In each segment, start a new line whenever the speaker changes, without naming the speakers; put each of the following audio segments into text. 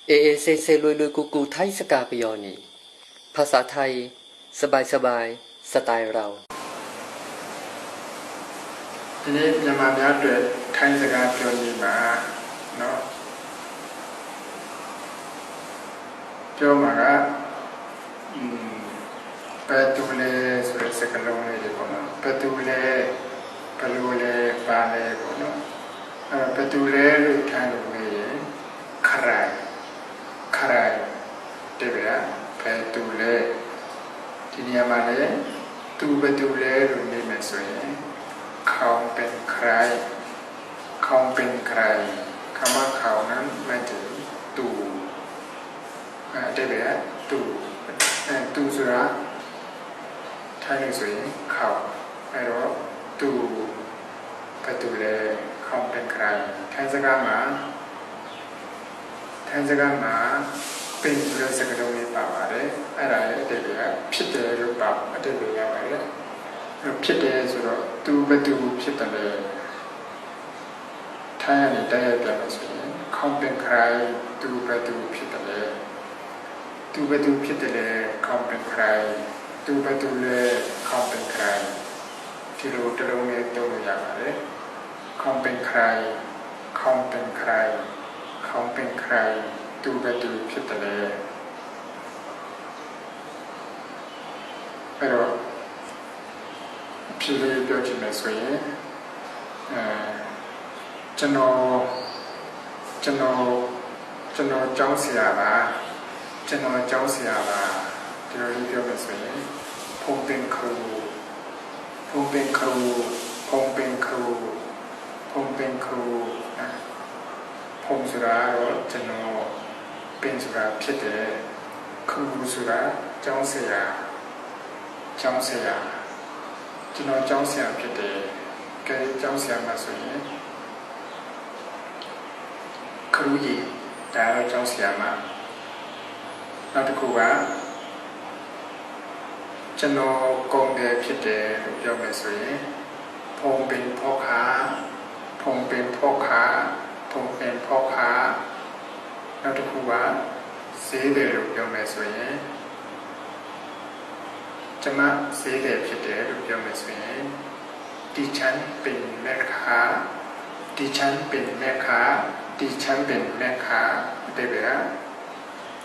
เอเซเซลุยลุยกูกูไทยสกาปยอนีภาษาไทยสบายสบายสไตล์เรา
ทีนี้မြန်မာများအတွက်ထိုင်းစကားပြောနေမှာเนาะပြောမှာကဘယ်သူလဲဆိုတဲ့စကားလုံးလေးတွေပေါ့နော်ဘယ်သူလဲဘယ်လိုလဲပါလဲပေါ့နော်ဘယ်သူလဲလို့ထိုင်းလို့နေရင်ခရိုင်တပည့်ဘယ်သူလဲဒီနေရာမှာလေသူဘယ်သူလဲလို့နေမယ်ဆိုရင်เขาเป็นใครคำว่าเขานั้นหมายถึงตูได้ไหมตูสุระไทยหนึ่งสวยเขาไอ้รอตูประตูเลยเขาเป็นใครไทยสกามาเป็นสุรสกดงนี้ป่าวอะไรอะไรได้ไหมผิดเลยหรือเปล่าได้ไหมอะไรဖြစ်တယ်ဆိုတော့သူဘသူဖြစ်တယ်လေထိုင်းရတဲ့တရားပြန်လို့ဆိုရင်ခေါင်းပင်ခရိုင်သူဘသူဖြစ်တယ်လေသူဘသူဖြစ်တယ်လေခေါင်းပင်ခရိုင်သူဘသူလေခေါင်းပင်ခရိုင်ဒီလိုတလုံးနဲ့တုံးလို့ရပါတယ်ခေါင်းပင်ခရိုင်သူဘသူဖြစ်တယ်လေအဲ့တော့ဖြစ်လို့ပြောချင်တယ်ဆိုရင်ကျွန်တော်ကျောင်းဆရာပါဒီလိုပြောမယ်ဆိုရင်ဖုံပင်ခรูဖုံပင်ခรูဖုံဆိုတာတော့ကျွန်တော်ပင်ဆိုတာဖြစ်တယ်ခรูဆိုတာကျောင်းဆရာကျွန်တော်ကျောင်းဆရာဖြစ်တယ်ကဲကျောင်းဆရာမှာဆိုရင်ခรูကြီးဒါတော့ကျောင်းဆရာမှာနောက်တစ်ခုကကျွန်တော်ကုန်တယ်ဖြစ်တယ်လို့ပြောမယ်ဆိုရင်ဖုံပင်ဖောက်ခါနောက်တစ်ခုကဈေးတယ်လို့ပြောမယ်ဆိုရင်ကျွန်မဈေးတယ်ဖြစ်တယ်လို့ပြောမယ်ဆိုရင်ดิฉันเป็นแม่ค้าได้ไหม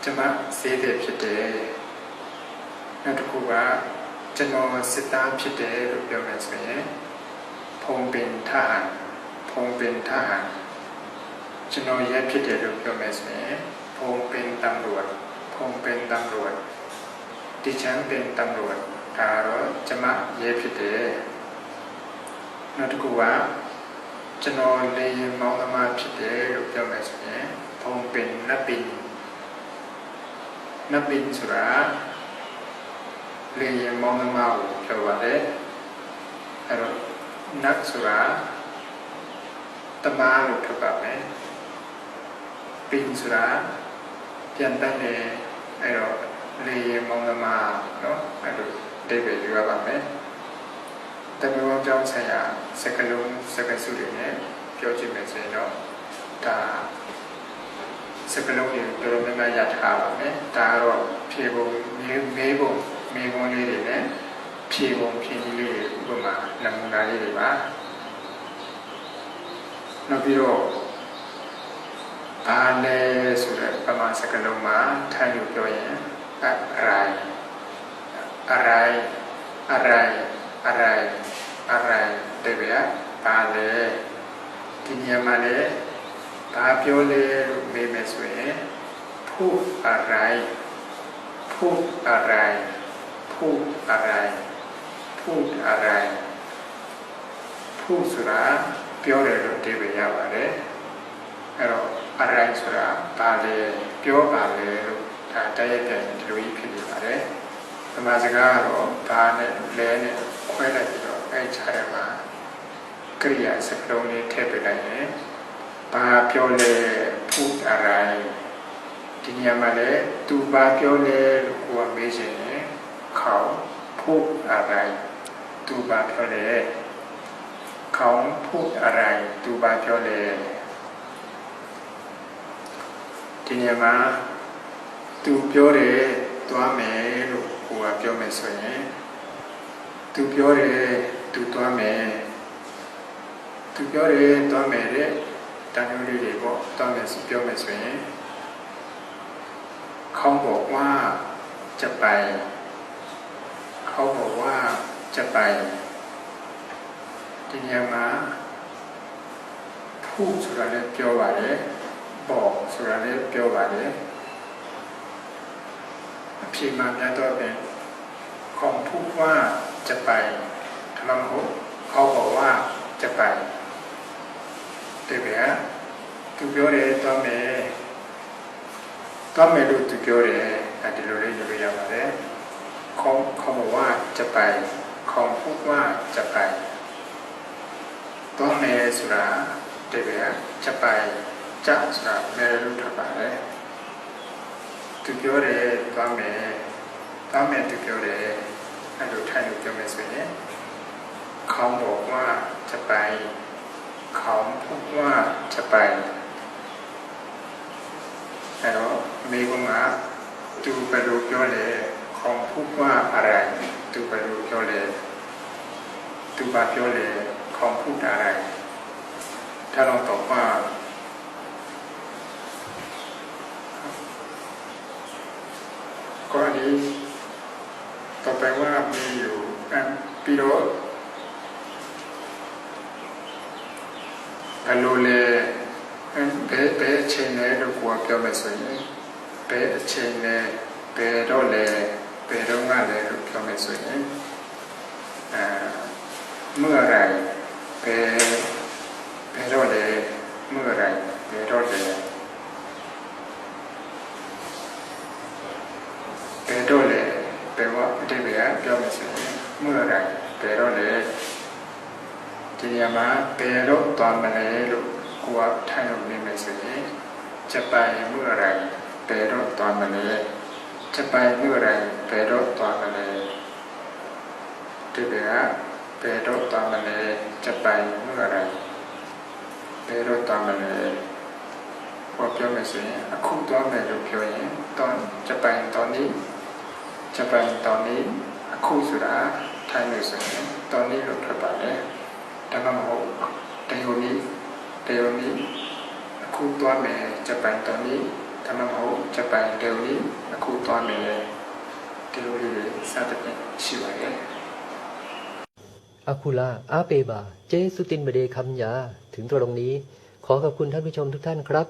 ကျွန်မဈေးတယ်ဖြစ်တယ်နောက်တစ်ခုကကျွန်တော်စစ်သားဖြစ်တယ်လို့ပြောမယ်ဆိုရင်ဖုံပင်ทหารကျွန်တော်ရဲဖြစ်တယ်လို့ပြောမယ်ဆိုရင်ဖုံပင်ตำรวจดิฉันเป็นตำรวจဒါတော့ကျွန်မရဲဖြစ်တယ်နောက်တစ်ခုကကျွန်တော်လေယာဉ်မောင်းသမားဖြစ်တယ်လို့ပြောမယ်ဆိုရင်ဖုံပင်နတ်ပင်ဆိုတာလေယာဉ်မောင်းသမားကိုပြောပါတယ်အဲ့တော့နတ်ဆိုတာတမားလို့ပြောပါမယ်ပင်ဆိုတာပြန်တတ်တယ်အဲ့တော့လေယာဉ်မောင်းသမားเนาะအဲ့လိုအဓိပ္ပာယ်ယူရပါမယ်တမန်တော်ကြောင့်ဆိုင်ရာစကားလုံးစကားစုတွေနဲ့ပြောချင်မယ်ဆိုရင်တော့ဒါစကားလုံးတွေတော်တော်များများရထားပါမယ်ဒါကတော့ဖြေပုံမေးပုံလေးတွေနဲ့ဖြေပုံဖြေနည်းလေးတွေဥပမာနမူနာလေးတွေပါနောက်ပြီးတော့ဘာလဲဆိုတဲ့ပမာစကားလုံးမှာထိုင်လို့ပြောရင်อะไรได้ไหมဘာလဲဒီနေရာမှာလေဘာပြောလဲလို့မေးမယ်ဆိုရင်พูดอะไรพูดဆိုတာပြောတယ်လို့ဒီပဲရပါတယ်အဲ့တော့อะไรဆိုတာဘာလဲပြောပါလဲလို့ဒါတရားပြန်ဒီလိုကြီးဖြစ်နေပါတယ်ဓမ္မစကားကတော့ဘာနဲ့လဲနဲ့ခွဲလိုက်ပြီးတော့အဲ့ခြားရမှာကရိယာစကားလုံးလေးထည့်ပေးလိုက်ရင်ဘာပြောလဲพูดอะไรဒီနေရာမှာလေသူဘာပြောလဲလို့ကိုယ်ကမေးချင်ရင်เขาพูดอะไรသူဘာပြောလဲเขาพูดอะไรသူဘာပြောလဲ ဒီနေရာမှာသူပြောတယ်သွားမယ်လို့ကိုကပြောမယ်ဆိုရင်သူပြောတယ်သူသွားမယ်သူပြောတယ်သွားမယ်တဲ့တန်ဖိုးလေးတွေပေါ့သွားမယ်ဆိုပြောမယ်ဆိုရင်เขาบอกว่าจะไปเขาบอกว่าจะไปဒီနေရာမှာพูดဆိုတာလည်းပြောပါတယ်บอกဆိုတာလည်းပြောပါတယ်အဖြေမှများတော့เป็นของพูดว่าจะไปทำไมเขาบอกว่าจะไป对不对သူပြောတယ်သွားမယ်သွားမယ်လို့သူပြောတယ်ဒီလိုလေးယူရပါတယ်เขาบอกว่าจะไปของพูดว่าจะไปသွားမယ်ဆိုတာ对不对จะไปจะဆိုတာမယ်လို့ထပ်ပါတယ်သူပြောတယ်သွားမယ်သူပြောတယ်အဲ့လိုထိုင်လို့ပြောမယ်ဆိုရင်เขาบอกว่าจะไปเขาพูดว่าจะไปအဲ့တော့မိဘကသူဘယ်လိုပြောလဲเขาพูดว่าอะไรသူဘယ်လိုပြောလဲသူဘာပြောလဲเขาพูดอะไรถ้าเราตอบว่าก็อันนี้ต่อไปว่ามีอยู่ပြီးတော့ဘယ်လိုလဲဘယ်အချိန်လဲလို့ကိုယ်ပြောမယ်ဆိုရင်ဘယ်အချိန်လဲဘယ်တော့လဲဘယ်တော့မှလဲလို့ပြောမယ်ဆိုရင်เมื่อไหร่ဘယ်တော့လဲเมื่อไหร่ဘယ်တော့လဲဘယ်တော့လဲဘယ်ว่าအတိတ်ကပြောမယ်ဆိုရင်เมื่อไหร่ဘယ်တော့လဲဒီနေရာမှာဘယ်တော့သွားမလဲလို့ကိုယ်ကထိုင်လို့နေမယ်ဆိုရင်จะไปเมื่อไหร่ဘယ်တော့သွားမလဲจะไปเมื่อไหร่ဘယ်တော့သွားမလဲဒီကဘယ်တော့သွားမလဲจะไปเมื่อไหร่ဘယ်တော့သွားမလဲကိုပြောမယ်ဆိုရင်အခုသွားမယ်လို့ပြောရင်จะไปตอนนี้จะไปตอนนี้အခုဆိုတာထိုင်လို့ဆိုရင်ตอนนี้လို့ထွက်ပါတယ်ဒါမှမဟုတ်တယုံนี้အခုသွားမယ်จะไปตอนนี้ဒါမှမဟုတ်จะไปเร็วนี้အခုသွားမယ်ဒီလိုလေးစသဖြင့်ရှိပါတယ်
อาคุล่าอาเปบาเจสุตินบเดคำยาถึงตรงนี้ขอขอบคุณท่านผู้ชมทุกท่านครับ